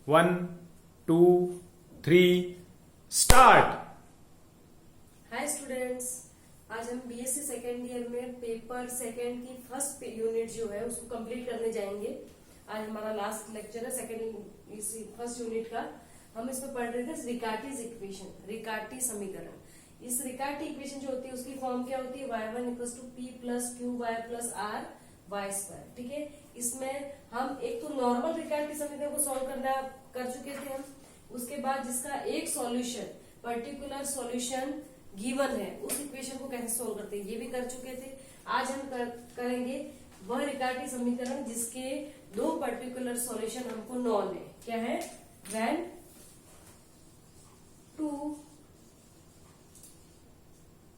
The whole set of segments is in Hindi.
1 2 3 स्टार्ट। हाय स्टूडेंट्स, आज हम बीएससी सेकेंड ईयर में पेपर सेकेंड की फर्स्ट यूनिट जो है उसको कंप्लीट करने जाएंगे। आज हमारा लास्ट लेक्चर है सेकेंड इसी फर्स्ट यूनिट का। हम इसमें पढ़ रहे थे रिकार्टीज इक्वेशन, रिकार्टी समीकरण। इस रिकार्टी इक्वेशन जो होती है उसकी फॉर्म क्या होती है, y1 equal to P plus Q Y plus R Y square. ठीक है, इसमें हम एक तो नॉर्मल रिकार्टी समीकरण को सॉल्व करना कर चुके थे हम। उसके बाद जिसका एक सॉल्यूशन, पर्टिकुलर सॉल्यूशन गिवन है, उस इक्वेशन को कैसे सोल्व करते हैं ये भी कर चुके थे। आज हम करेंगे वह रिकार्टी समीकरण जिसके दो पर्टिकुलर सॉल्यूशन हमको नॉन है। क्या है, when two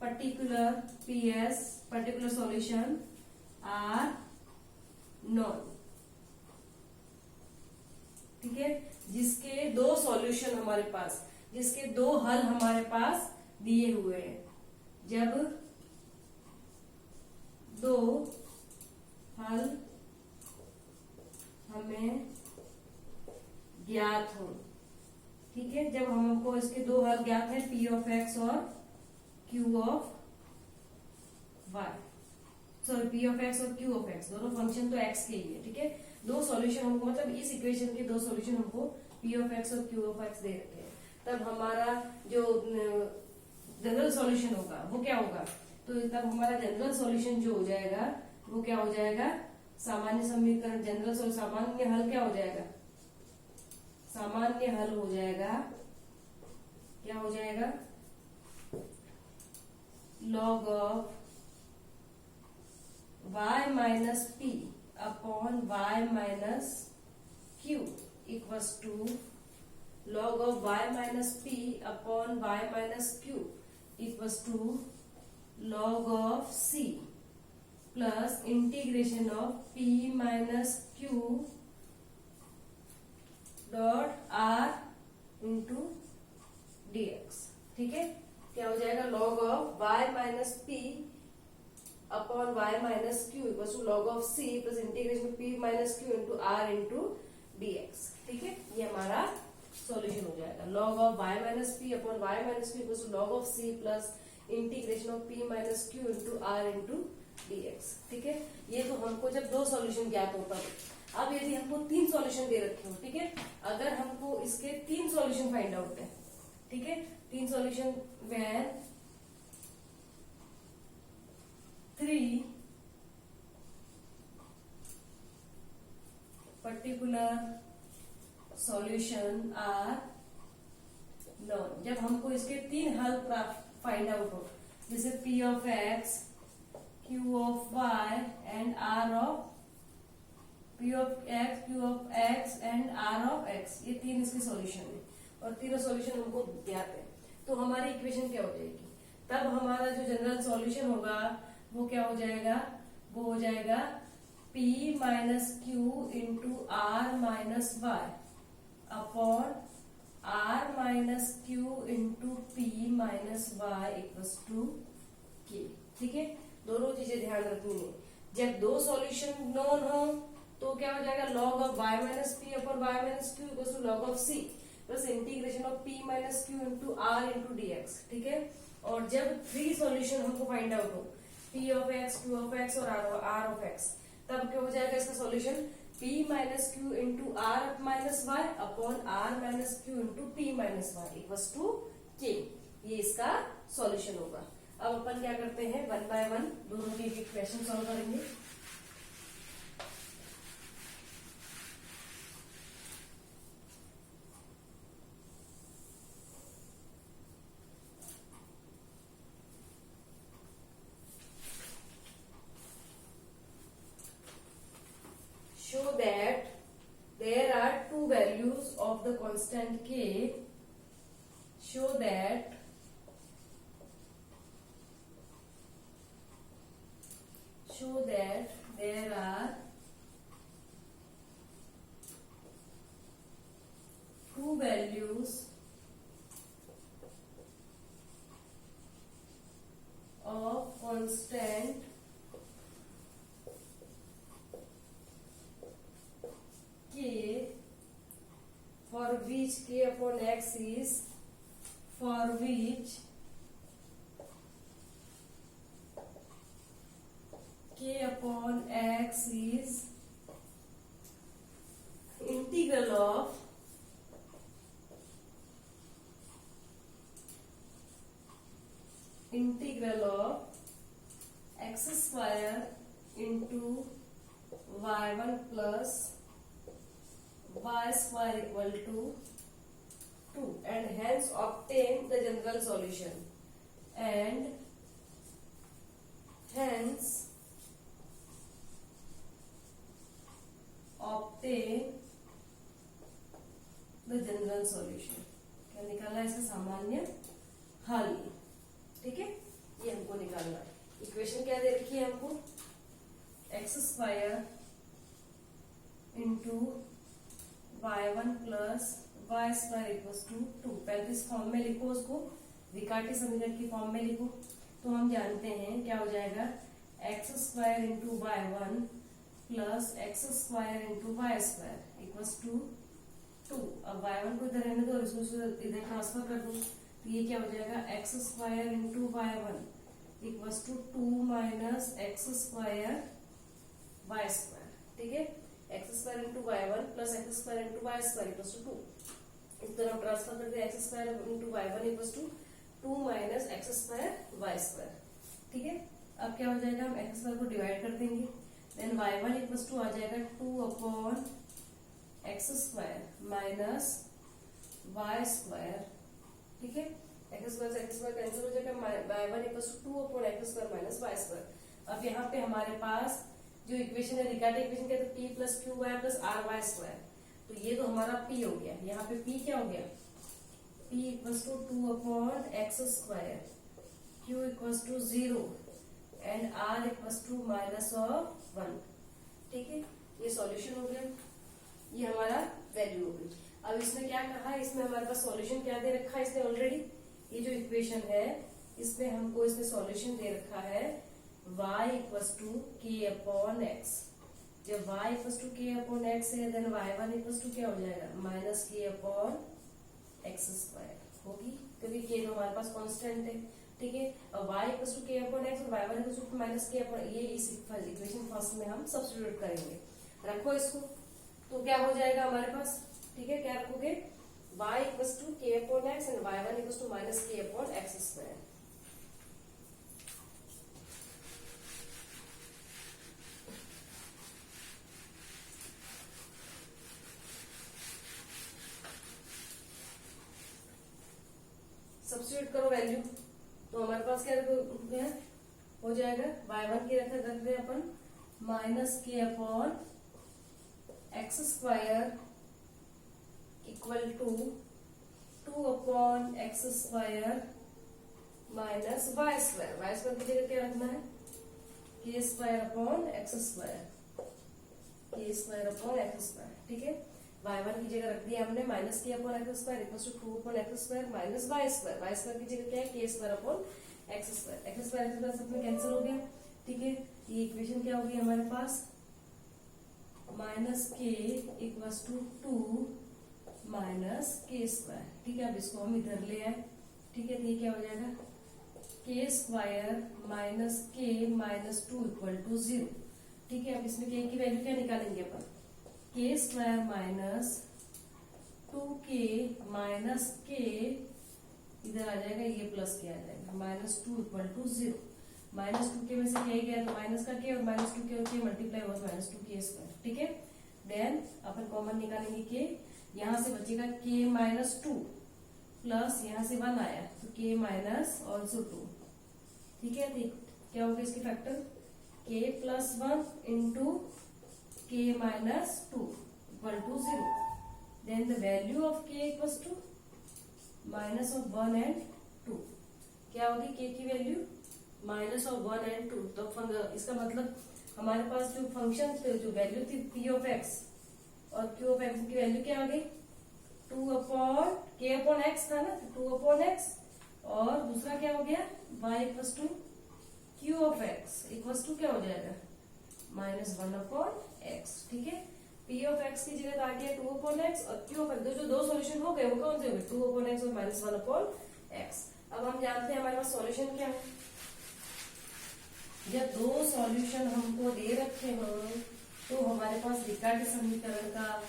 particular PS particular solution are known. ठीक है, जिसके दो सॉल्यूशन हमारे पास, जिसके दो हल हमारे पास दिए हुए हैं। जब दो हल हमें ज्ञात हो, ठीक है, जब हमको इसके दो हल ज्ञात है, पी ऑफ एक्स और Q of Y, sorry P of X और क्यू ऑफ एक्स, दोनों फंक्शन तो एक्स के ही है। ठीक है, दो सॉल्यूशन हमको, मतलब इस इक्वेशन के दो सॉल्यूशन हमको पी ऑफ एक्स और क्यू ऑफ एक्स दे रखे हैं। तब हमारा जो जनरल सॉल्यूशन होगा वो क्या होगा, तो तब हमारा जनरल सॉल्यूशन जो हो जाएगा वो क्या हो जाएगा, सामान्य समीकरण, जनरल सॉल्यूशन, सामान्य हल क्या हो जाएगा, सामान्य हल हो जाएगा, क्या हो जाएगा, log of y minus P upon y minus Q equals to log of y minus p upon y minus q equals to log of c plus integration of p minus q dot r into dx। ठीक है, क्या हो जाएगा, log of y minus p upon y minus q equals to log of c plus integration of p minus q into r into dx। ठीक है, ये हमारा सॉल्यूशन हो जाएगा। log of y minus P upon y minus Q equals to log of c plus integration of p minus Q into r into dx। ठीक है, ये तो हमको जब दो सॉल्यूशन ज्ञात होता है। अब यदि हमको तीन सॉल्यूशन दे रखे हो, ठीक है, अगर हमको इसके तीन सॉल्यूशन फाइंड आउट है, ठीक है, तीन solution when three particular solution are known, जब हमको इसके तीन हल फाइंड आउट हो, जैसे P of X, Q of Y and R of P of X, Q of X and R of X, ये तीन इसके सॉल्यूशन है और तीनों सॉल्यूशन हमको ज्ञात है। तो हमारी इक्वेशन क्या हो जाएगी, तब हमारा जो जनरल सॉल्यूशन होगा वो क्या हो जाएगा, वो हो जाएगा p minus Q into are minus Y upon r minus Q into P minus Y equals to K. ठीक है, दोनों चीजें ध्यान रखनी है। जब दो सॉल्यूशन नोन हो तो क्या हो जाएगा, log of y minus P upon y minus Q equals to log of c plus integration of p minus Q into r into dx। ठीक है, और जब थ्री सॉल्यूशन हमको फाइंड आउट हो, p of x, q of x और r ऑफ x, तब क्या हो जाएगा इसका solution, p minus Q into are minus Y upon are minus Q into P minus Y equals to k. ये इसका सॉल्यूशन होगा। अब अपन क्या करते हैं, वन बाय वन दोनों के एक क्वेश्चन सॉल्व करेंगे। Show that there are two values of the constant k. Show that there are two values of constant k for which k upon x is for which k upon x is integral of x square into y1 plus y square equal to 2, and hence obtain the general solution, and hence obtain the general solution। क्या निकाला इसका सामान्य हल, ठीक है, ये हमको निकालना। इक्वेशन क्या दे रखी है हमको, X square into y1 plus Y square equals to 2। पहले इस फॉर्म में लिखो, उसको विकाटी समीकरण की फॉर्म में लिखो। तो हम जानते हैं क्या हो जाएगा, X square into y1 plus x square into Y square equals to 2। अब y1 को इधर रहने दो और इसको इधर ट्रांसफर कर दो, तो ये क्या हो जाएगा, X square into y1 equals to 2 minus x square Y square, ठीक है। X square into y1 plus x square into Y square equals to 2। इस तरह हम ट्रांसफर करते हैं, X square into y1 equals to 2 minus x square Y square, ठीक है। अब क्या हो जाएगा, हम एक्स स्क्वायर को डिवाइड कर देंगे, देन y1 इक्वल्स टू आ जाएगा 2 upon x square minus Y square, ठीक है। एक्स स्क्वायर से एक्स स्क्वायर कैंसिल हो जाएगा, y1 equals to 2 upon x square minus Y square. अब यहाँ पे हमारे पास जो इक्वेशन है, रिकार्ड इक्वेशन क्या है, तो p plus Q Y plus R Y square, तो ये तो हमारा p हो गया। यहाँ पे p क्या हो गया, p equals to 2 upon x square, q equals to 0 and r equals to minus of 1, ठीक है। ये सॉल्यूशन हो गया, ये हमारा वैल्यू हो गई। अब इसमें क्या कहा है, इसमें हमारे पास सॉल्यूशन क्या दे रखा है, इसने ऑलरेडी ये जो इक्वेशन है इसमें हमको इसमें सॉल्यूशन दे रखा है y equals to K upon x. जब y equals to K upon x है, देन y1 इक्वल्स टू क्या हो जाएगा, minus K upon x square होगी, क्योंकि के तो हमारे पास कांस्टेंट है, ठीक है। और y equals to K upon x और y1 equals to minus K upon, ये इस इक्वेशन फर्स्ट में हम सब्स्टिट्यूट करेंगे। रखो इसको, तो क्या हो जाएगा हमारे पास, ठीक है। क्या रखोगे, y equals to K upon X and y1 equals to minus K upon x square. Substitute करो वैल्यू, तो हमारे पास क्या हो जाएगा, y1 की रख दे अपन minus K upon x square equal to 2 upon x square minus Y square. Y square की जगह क्या रखना है, K square upon x square, K square upon x square, ठीक है। y1 की जगह रख दिया हमने minus K upon x square equal to 2 upon x square minus Y square. Y square की जगह क्या है, K square upon x square. X square X square सब में कैंसिल हो गया, ठीक है। ये इक्वेशन क्या होगी हमारे पास, माइनस के इक्वल टू 2 माइनस के स्क्वायर, ठीक है। अब इसको हम इधर ले आए, ठीक है, तो ये क्या हो जाएगा, के स्क्वायर माइनस के माइनस 2 इक्वल टू 0, ठीक है। अब इसमें के की वैल्यू क्या निकालेंगे अपन, के स्क्वायर माइनस 2k माइनस के, इधर आ जाएगा ये प्लस के आ जाएगा, minus 2 equal to 0। Minus 2k में से क्या गया, तो माइनस का के और माइनस 2k मल्टीप्लाई हुआ माइनस 2k स्क्वायर, ठीक है। देन अपन कॉमन निकालेंगे के, यहाँ से बचेगा k माइनस 2 प्लस यहाँ से 1 आया तो k माइनस ऑल्सो 2, ठीक है। तो क्या होगा इसके factor, k plus 1 into k minus 2 equal to 0. Then the value of k equals to minus of 1 and 2. क्या होगी k की वैल्यू, माइनस ऑफ 1 एंड 2। तो इसका मतलब हमारे पास जो फंक्शन जो वैल्यू थी p ऑफ x और q ऑफ x की वैल्यू क्या आ गई, 2 अपॉन k अपॉन x था ना, 2 अपॉन x, और दूसरा क्या हो गया y equals to q of x equals to क्या हो जाएगा, माइनस 1 अपॉन एक्स, ठीक है। पी ऑफ एक्स की जगह आ गया 2/x और क्यू ऑफ एक्स, जो दो सॉल्यूशन हो गए वो कौन से हो गए 2/x और -1/x। अब हम जानते हैं हमारे पास सॉल्यूशन क्या है। जब दो सॉल्यूशन हमको दे रखे हो तो हमारे पास रिकार्ड समीकरण का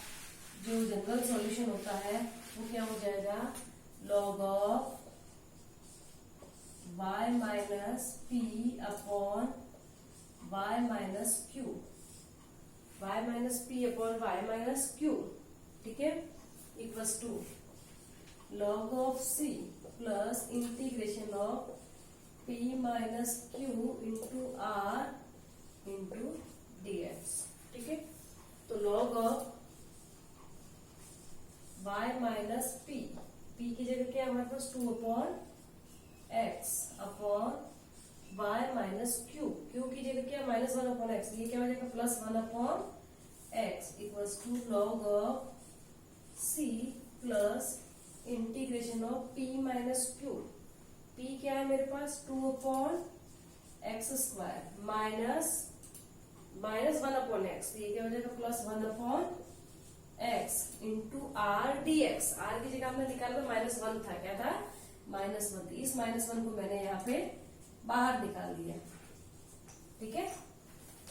जो जनरल सॉल्यूशन होता है वो क्या हो जाएगा, log of y minus p upon y minus q, y minus p upon y minus q, ठीक है, equals to log of c plus integration of p minus q into r into dx, ठीक है। तो log of y minus p, p की जगह क्या है हमारे पास 2/x upon y minus q, q की जगह क्या है -1/x, ये क्या हो जाएगा +1/x equals to log of c plus integration of p minus q, p क्या है मेरे पास 2/x² माइनस -1/x, ये क्या हो जाएगा +1/x into r dx, r की जगह हमने निकाला तो -1 था, क्या था -1, इस -1 को मैंने यहाँ पे बाहर निकाल दिया, ठीक है।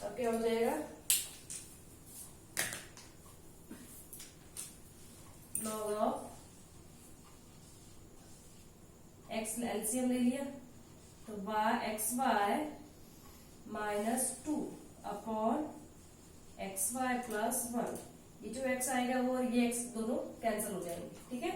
अब क्या हो जाएगा log ऑफ x एलसीएम ले लिया तो xy -2 अपॉन xy प्लस 1, ये जो x आएगा वो और ये x दोनों कैंसिल हो जाएंगे, ठीक है।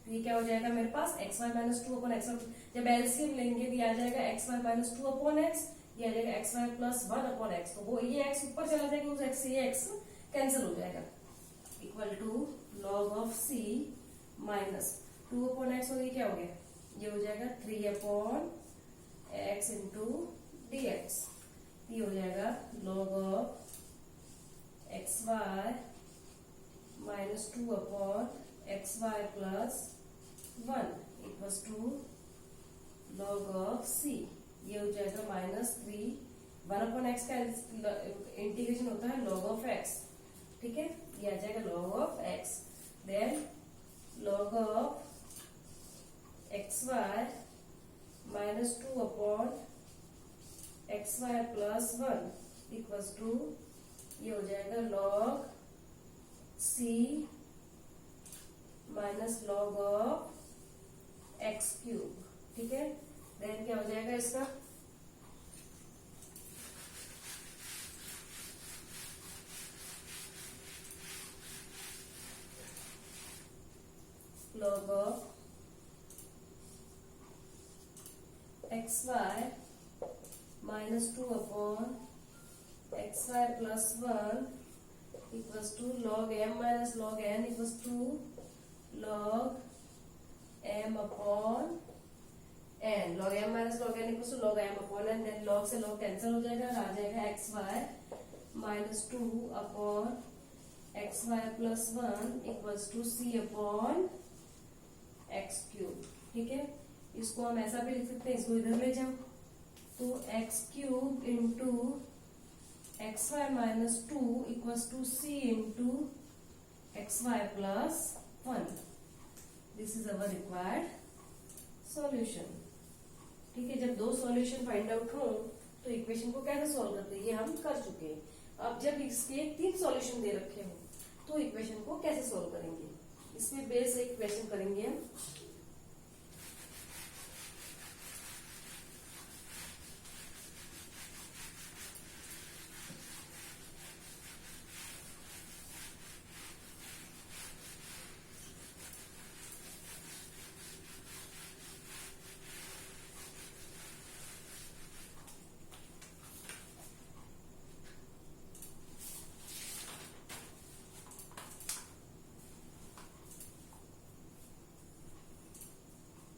तो ये क्या हो जाएगा मेरे पास xy -2 अपॉन xy, जब एलसीएम लेंगे तो ये आ जाएगा xy -2 अपॉन x, ये आ जाएगा xy प्लस 1 अपॉन x, तो वो ये x ऊपर चला जाएगा, उस x से ये x कैंसिल हो जाएगा, equal to log of c minus 2 upon x, और ये क्या हो गया, ये हो जाएगा 3 अपॉन x इंटू dx, ये हो जाएगा log of xy -2 upon xy plus 1 equals to log of c, ये हो जाएगा -3, 1/x का इंटीग्रेशन होता है log ऑफ x, ठीक है, ये आ जाएगा log of x, then log of xy -2 upon xy plus 1 equals to, ये हो जाएगा log c minus log of x³, ठीक है। देन क्या हो जाएगा इसका log of xy -2 upon xy plus 1 equals to log m minus log n equals to log m upon n, log m minus log n equals to log m upon n, then log से log कैंसिल हो जाएगा, आ जाएगा xy -2 upon xy plus 1 equals to c upon x³, ठीक है। इसको हम ऐसा भी लिख सकते हैं, इसको इधर ले जाओ तो x³ into xy -2 equals to c into xy plus 1, this is our required solution, ठीक है। जब दो सॉल्यूशन फाइंड आउट हो तो इक्वेशन को कैसे सॉल्व करते हैं ये हम कर चुके हैं। अब जब इसके 3 सॉल्यूशन दे रखे हो तो इक्वेशन को कैसे सॉल्व करेंगे, इसमें बेस एक क्वेश्चन करेंगे हम।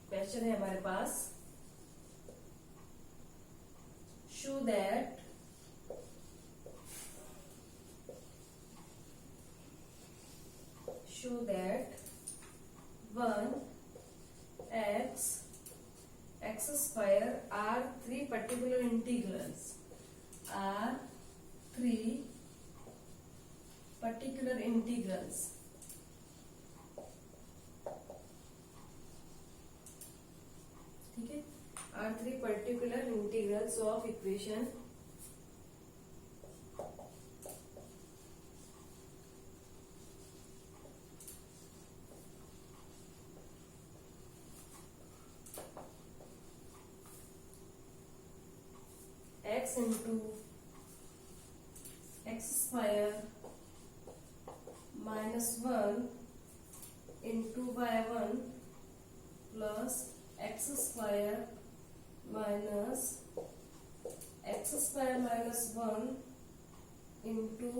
क्वेश्चन है हमारे पास, show that one x square are 3 particular integrals, are 3 particular integrals. ठीक है, are three particular integrals of equation x into x square minus 1 into y1 plus x square minus 1 into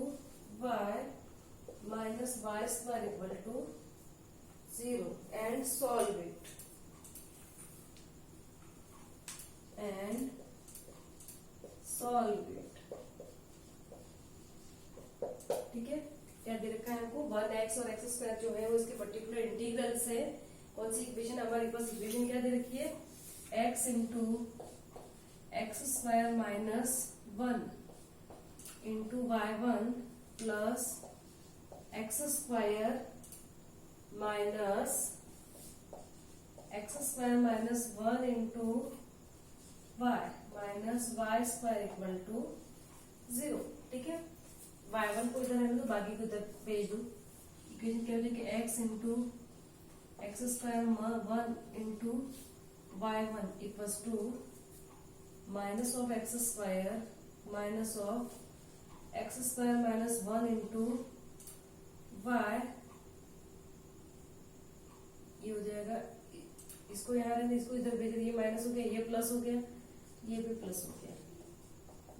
y minus y square equal to 0 and solve it. ठीक है, क्या दे रखा है हमको 1x और x स्क्वायर जो है वो इसके पर्टिकुलर इंटीग्रल से कौन सी इक्वेशन, हमारे पास इक्वेशन क्या दे रखी है, x into x square minus 1 into y1 plus x square minus 1 into y minus y square equal to 0। ठीक है, y1 को इधर है तो बाकी को इधर भेज दो। इक्वेशन क्या हो जाएगी, x into x square 1 into y1 equals to minus of x square minus of x square minus 1 into y, ये हो जाएगा, इसको यहाँ रहने, इसको इधर भेज दिए, माइनस हो गया, ये प्लस हो गया, ये भी प्लस हो गया,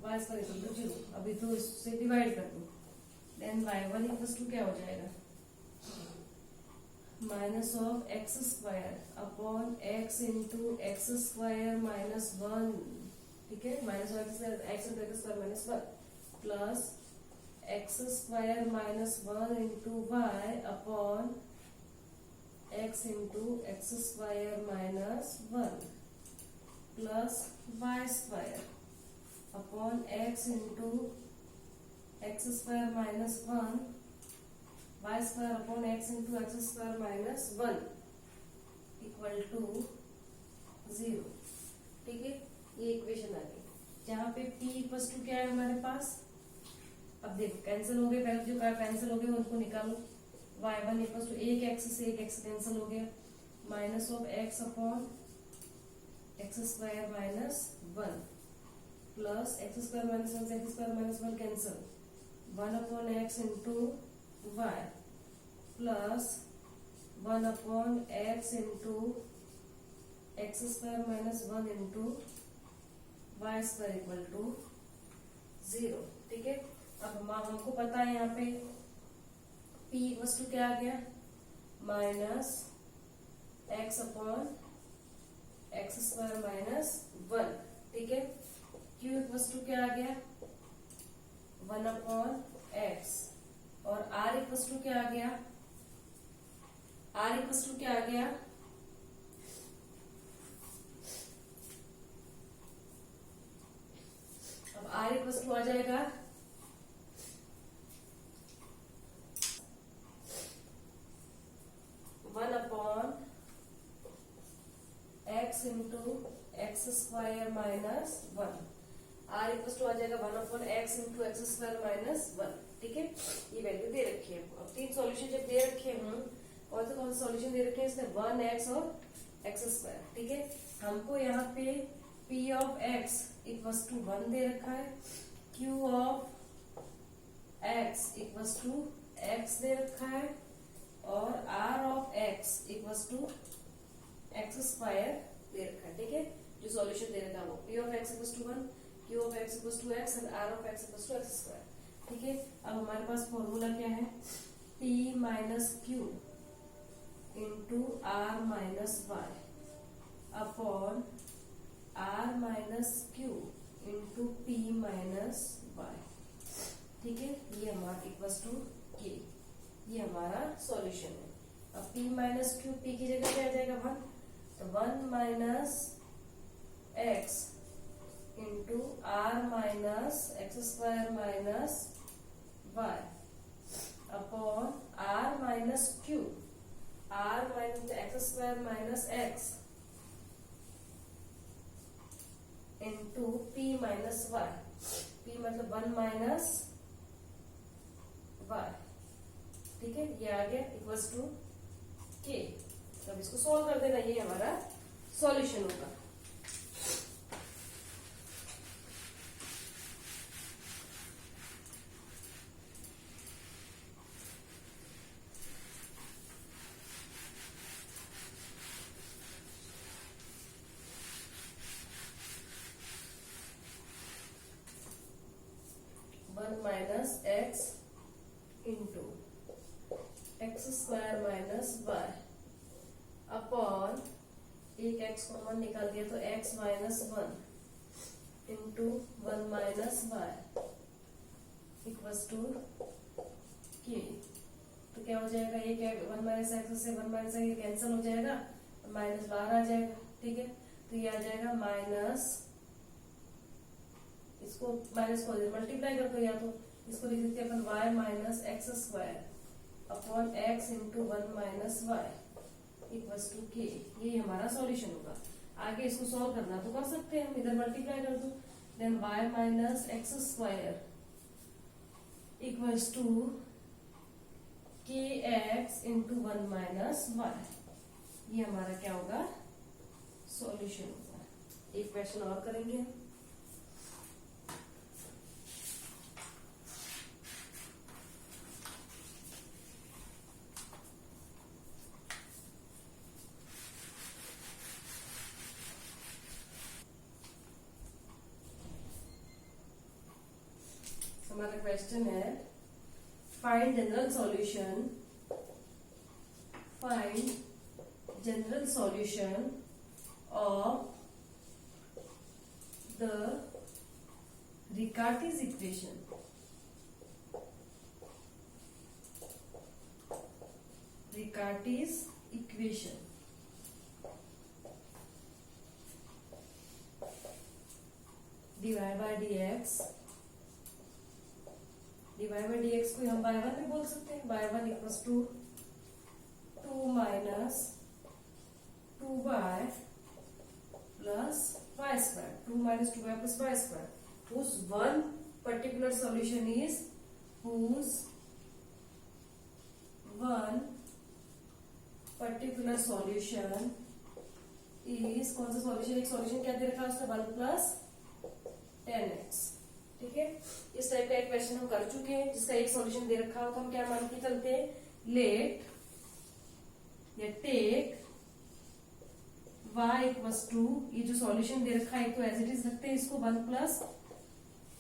y स्क्वायर इक्वल टू 0। अभी तो इससे डिवाइड कर दो, देन y1 इक्वल्स टू क्या हो जाएगा, minus of x square upon x into x square minus 1। ठीक है, minus of x into x square minus 1 plus x square minus 1 into y upon x into x square minus 1 plus Y square upon x into x square minus 1 y square upon x into x square minus 1 equal to 0। ठीक है, ये इक्वेशन आ गई, जहाँ पे p इक्वल टू क्या है हमारे पास, अब देखो कैंसिल हो गए, पहले जो कैंसिल हो गए उनको निकालो, y1 इक्वल टू एक एक्स से एक एक्स कैंसिल हो गया, minus of x upon x square minus 1 plus x square minus 1 से x square minus 1 cancel, 1 upon x into y plus 1 upon x into x square minus 1 into Y square equal to 0। ठीक है, अब हमको पता है यहाँ पे p इक्वल टू क्या आ गया, minus x upon x square minus 1। ठीक है, q इक्वल टू क्या आ गया, 1 अपॉन एक्स, और r इक्वल टू क्या आ गया, r इक्वल टू क्या आ गया, अब r इक्वल टू आ जाएगा 1 upon x into x square minus 1, r equal to आ जाएगा 1 upon x into x square minus 1। ठीक है, ये वैल्यू दे रखी है। अब तीन सॉल्यूशन जब दे रखे हैं, कौन से सॉल्यूशन दे रखे हैं इसमें, 1x और एक्स स्क्वायर। ठीक है, हमको यहाँ पे p of x equals to 1 दे रखा है, q of x equals to x दे रखा है, और r of x equals to x square दे रखा है। ठीक है, जो सॉल्यूशन दे रखा है वो p of x equals to 1, q of x equals to x and r of x equals to x square. ठीक है, अब हमारे पास फॉर्मूला क्या है, p minus Q into are minus Y upon are minus Q into P minus y. ठीक है, ये हमारा इक्वल्स टू के, ये हमारा सॉल्यूशन है। अब p माइनस क्यू, p की जगह क्या आ जाएगा 1, तो 1 minus x into are minus x square minus Y upon are minus q, r minus x square minus x into P minus y, p मतलब 1 माइनस वाई, ठीक है, ये आ गया इक्वल्स टू के। अब इसको सॉल्व कर देना, ये हमारा सॉल्यूशन होगा। One minus x into x square minus Y upon एक एक्स कॉमन निकाल दिया तो x minus 1 into 1 minus Y equals to k. तो क्या हो जाएगा, ये 1 माइनस एक्स से 1 माइनस एक्स कैंसिल हो जाएगा, माइनस बाहर आ जाएगा, ठीक है। तो ये आ जाएगा माइनस, इसको माइनस को मल्टीप्लाई कर दो, या तो इसको लिख देते हैं अपन y minus x square upon x into 1 minus Y equals to k. ये हमारा सॉल्यूशन होगा। आगे इसको सॉल्व करना तो कर सकते हैं हम, इधर मल्टीप्लाई कर दो, then y minus x square equals to k x into 1 minus y. ये हमारा क्या होगा, सॉल्यूशन होगा। एक क्वेश्चन और करेंगे। हमारा क्वेश्चन है find general solution, find general solution of the Riccati's equation. Riccati's equation dy by dx, dy by dx को हम y1 भी बोल सकते हैं, y1 equals to 2 minus 2y plus y square, 2 minus 2y plus y square, whose one particular solution is, whose one particular solution is, कौन सा सॉल्यूशन, एक सॉल्यूशन क्या दे रखा है उसका 1 प्लस 10x, ठीक है। इस टाइप का एक क्वेश्चन हम कर चुके हैं जिसका एक सॉल्यूशन दे रखा हो तो हम क्या मान के चलते हैं, लेट या टेक y इक्वल्स टू, ये जो सॉल्यूशन दे रखा है तो एज इट इज रखते हैं इसको 1 प्लस